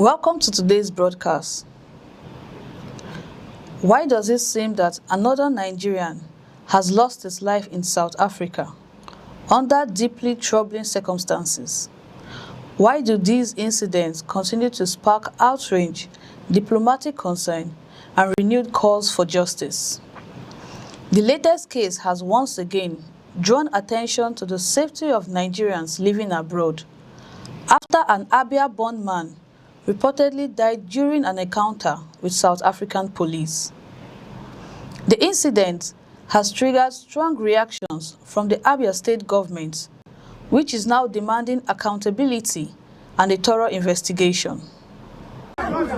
Welcome to today's broadcast. Why does it seem that another Nigerian has lost his life in South Africa under deeply troubling circumstances? Why do these incidents continue to spark outrage, diplomatic concern, and renewed calls for justice? The latest case has once again drawn attention to the safety of Nigerians living abroad after an Abia-born man reportedly died during an encounter with South African police. The incident has triggered strong reactions from the Abia state government, which is now demanding accountability and a thorough investigation.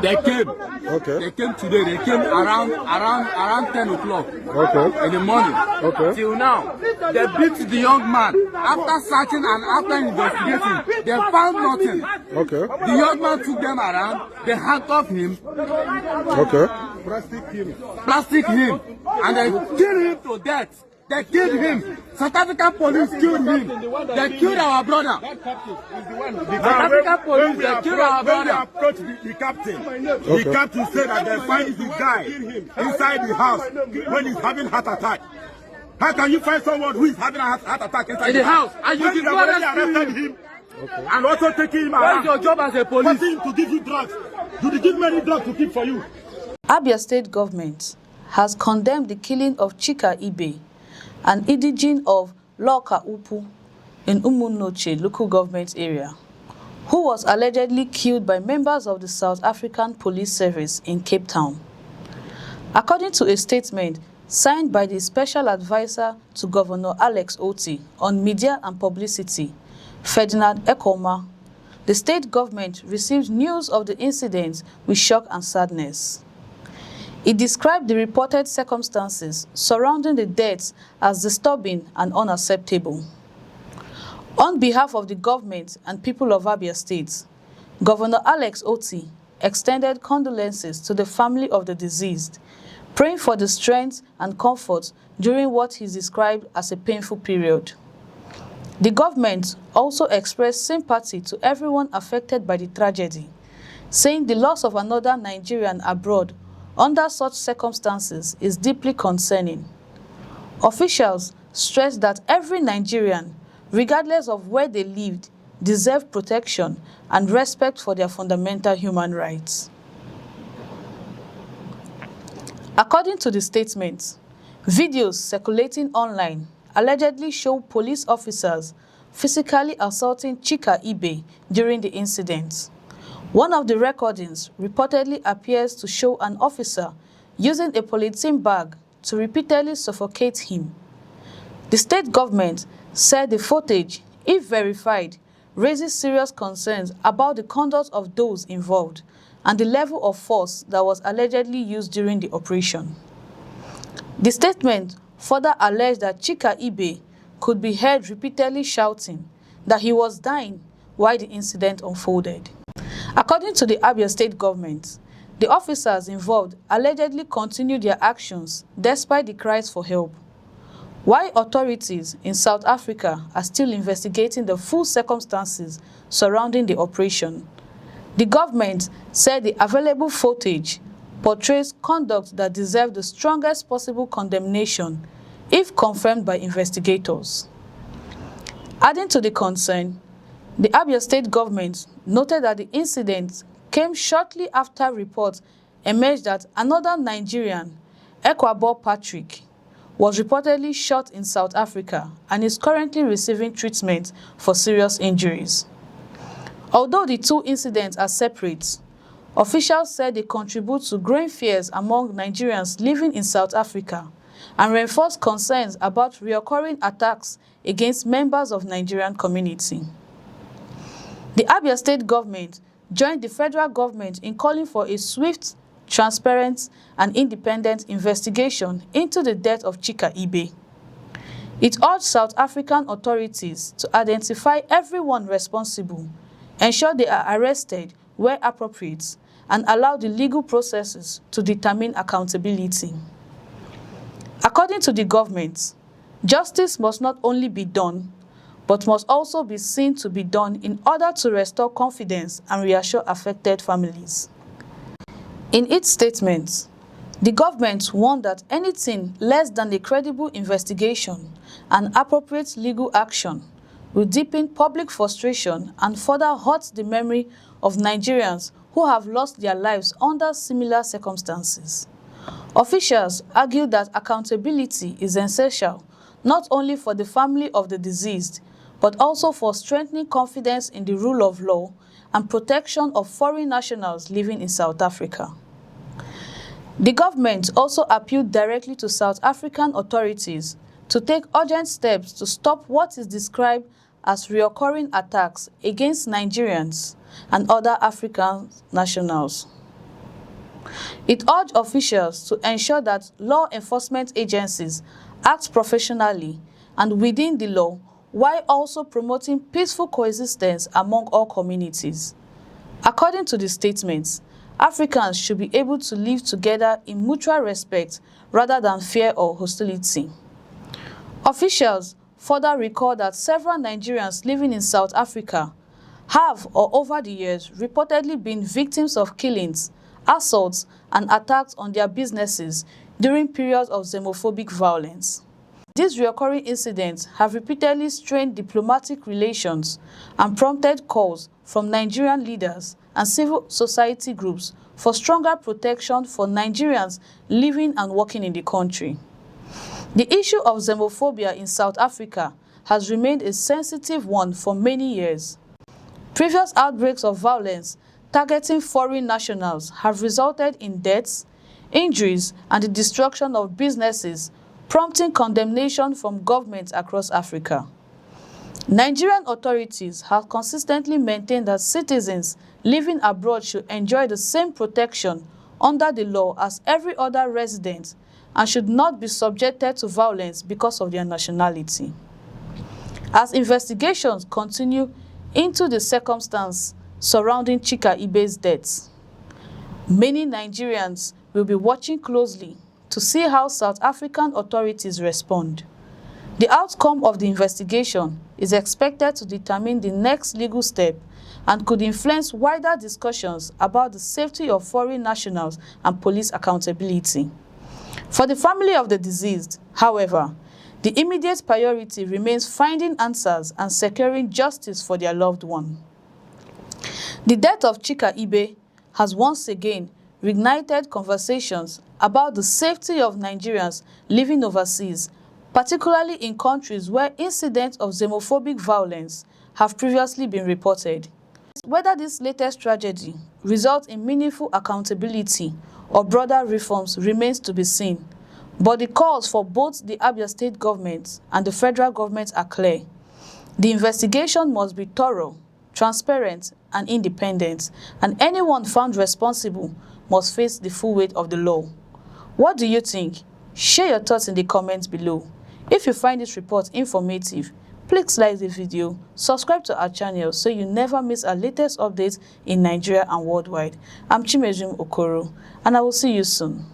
They came. Okay. They came today. They came around 10 o'clock. Okay. In the morning. Okay. Till now, they beat the young man. After searching and after investigating, they found nothing. Okay. The young man took them around. They handcuffed him. Okay. Plastic him, and they killed him to death. They killed him. South African police killed him. They killed our brother. The South African police, they killed our when we brother. approached the captain, the captain said that they find the guy inside the house when he's having heart attack. How can you find someone who is having a heart attack inside In the house, and you when did you not already rescue arrested him? him and also taking him What around? is your job as a police? Forcing him to give you drugs. Do they give many drugs to keep for you? Abia state government has condemned the killing of Chika Ibe, an indigene of Loka Upu in Umunnoche local government area, who was allegedly killed by members of the South African Police Service in Cape Town. According to a statement signed by the Special Advisor to Governor Alex Otti on Media and Publicity, Ferdinand Ekoma, the state government received news of the incident with shock and sadness. It described the reported circumstances surrounding the deaths as disturbing and unacceptable. On behalf of the government and people of Abia State, Governor Alex Otti extended condolences to the family of the deceased, praying for the strength and comfort during what he described as a painful period. The government also expressed sympathy to everyone affected by the tragedy, saying the loss of another Nigerian abroad under such circumstances is deeply concerning. Officials stressed that every Nigerian, regardless of where they lived, deserve protection and respect for their fundamental human rights. According to the statement, videos circulating online allegedly show police officers physically assaulting Chika Ibe during the incident. One of the recordings reportedly appears to show an officer using a polythene bag to repeatedly suffocate him. The state government said the footage, if verified, raises serious concerns about the conduct of those involved and the level of force that was allegedly used during the operation. The statement further alleged that Chika Ibe could be heard repeatedly shouting that he was dying while the incident unfolded. According to the Abia state government, the officers involved allegedly continued their actions despite the cries for help. While authorities in South Africa are still investigating the full circumstances surrounding the operation, the government said the available footage portrays conduct that deserves the strongest possible condemnation if confirmed by investigators. Adding to the concern, the Abia state government noted that the incident came shortly after reports emerged that another Nigerian, Ekwabo Patrick, was reportedly shot in South Africa and is currently receiving treatment for serious injuries. Although the two incidents are separate, officials said they contribute to growing fears among Nigerians living in South Africa and reinforce concerns about recurring attacks against members of the Nigerian community. The Abia state government joined the federal government in calling for a swift, transparent, and independent investigation into the death of Chika Ibe. It urged South African authorities to identify everyone responsible, ensure they are arrested where appropriate, and allow the legal processes to determine accountability. According to the government, justice must not only be done, but must also be seen to be done in order to restore confidence and reassure affected families. In its statement, the government warned that anything less than a credible investigation and appropriate legal action will deepen public frustration and further hurt the memory of Nigerians who have lost their lives under similar circumstances. Officials argued that accountability is essential not only for the family of the deceased, but also for strengthening confidence in the rule of law and protection of foreign nationals living in South Africa. The government also appealed directly to South African authorities to take urgent steps to stop what is described as recurring attacks against Nigerians and other African nationals. It urged officials to ensure that law enforcement agencies act professionally and within the law, while also promoting peaceful coexistence among all communities. According to the statements, Africans should be able to live together in mutual respect rather than fear or hostility. Officials further recalled that several Nigerians living in South Africa have, or over the years, reportedly been victims of killings, assaults, and attacks on their businesses during periods of xenophobic violence. These recurring incidents have repeatedly strained diplomatic relations and prompted calls from Nigerian leaders and civil society groups for stronger protection for Nigerians living and working in the country. The issue of xenophobia in South Africa has remained a sensitive one for many years. Previous outbreaks of violence targeting foreign nationals have resulted in deaths, injuries, and the destruction of businesses, prompting condemnation from governments across Africa. Nigerian authorities have consistently maintained that citizens living abroad should enjoy the same protection under the law as every other resident and should not be subjected to violence because of their nationality. As investigations continue into the circumstance surrounding Chika Ibe's death, many Nigerians will be watching closely to see how South African authorities respond. The outcome of the investigation is expected to determine the next legal step and could influence wider discussions about the safety of foreign nationals and police accountability. For the family of the deceased, however, the immediate priority remains finding answers and securing justice for their loved one. The death of Chika Ibe has once again reignited conversations about the safety of Nigerians living overseas, particularly in countries where incidents of xenophobic violence have previously been reported. Whether this latest tragedy results in meaningful accountability or broader reforms remains to be seen, but the calls for both the Abia State government and the federal government are clear. The investigation must be thorough, transparent, and independent, and anyone found responsible must face the full weight of the law. What do you think? Share your thoughts in the comments below. If you find this report informative, please like the video, subscribe to our channel so you never miss our latest updates in Nigeria and worldwide. I'm Chimezum Okoro, and I will see you soon.